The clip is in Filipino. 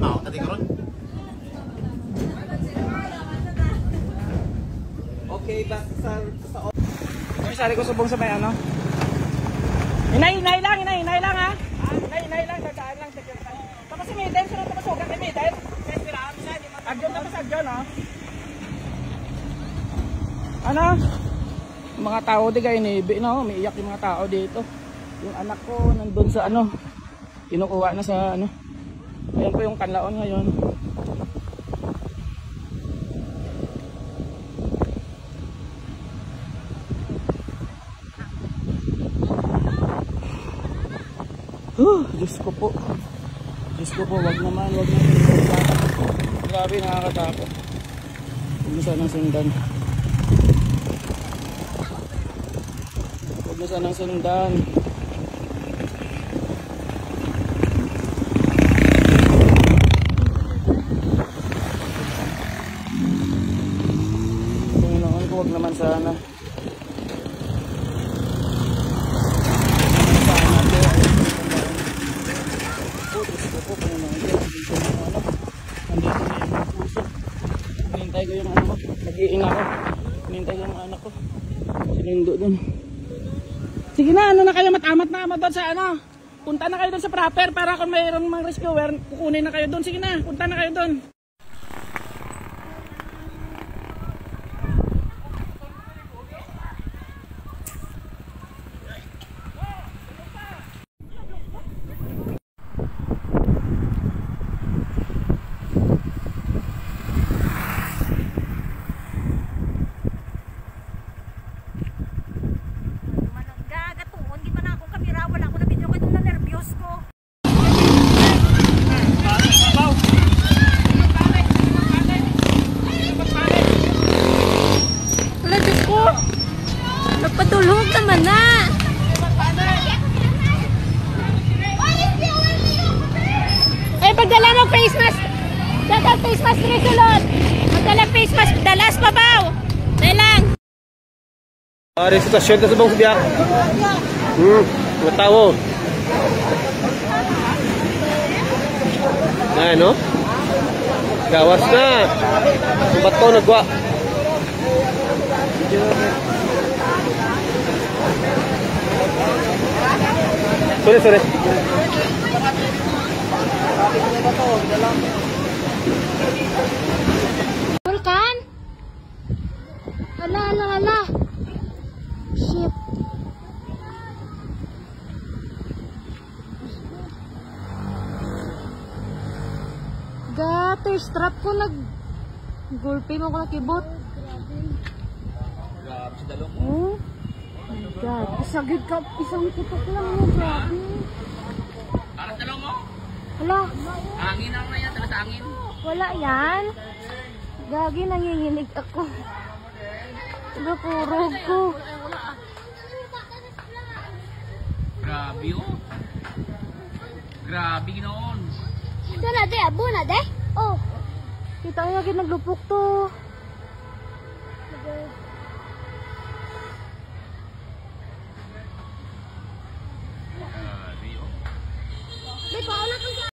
mau tadi karon. Okay, basta sa sari ko subong sa may ano. Inay lang ha. Inay lang, dadaan lang. Tapos si Miden, sunod na masugat kay Miden. Agyon na mas agyon ha. Ano? Mga tao di kayo nibi no, umiiyak yung mga tao dito. Yung anak ko nandun sa ano, kinukuha na sa ano. Ayan po yung kanlaon ngayon. Diyos ko po. Wag naman. Grabe, nakakatakot. Huwag na sanang sundan. Panginoon ko, wag naman sana. Hinintay ko yung anak ko. Nag-iing ako. Hinintay ko yung anak ko. Sinindo dun. Sige na, ano na kayo, matamat na doon sa ano. Punta na kayo doon sa proper para kung mayroon mga rescuer, kukunin na kayo doon. Sige na, punta na kayo doon. Nagpadulog naman na. Pagdala mo face mask. Dapat face mask rin sulod. Pagdala face mask, dalas pabaw. Dahil lang. Resitasyon na sa bang biyak. Mga tao. Na, no? Gawas na. Bato nagwa. Sorry. Vulkan? Hala. Shit. Strap ko gulpi mo ko na kibot. Grabe si dalong. Oh my God. Isagid ka, isang putok lang mo. Grabe. Parang dalong mo? Hala. Hangin lang na yan, talas hangin. Wala yan. Gagi, nanginginig ako. Nakurog ko. Grabe oh. Grabe ginoon. Ito na de, abo na de. Oh. Kita nga naglupok to. Grabe oh. Di pa,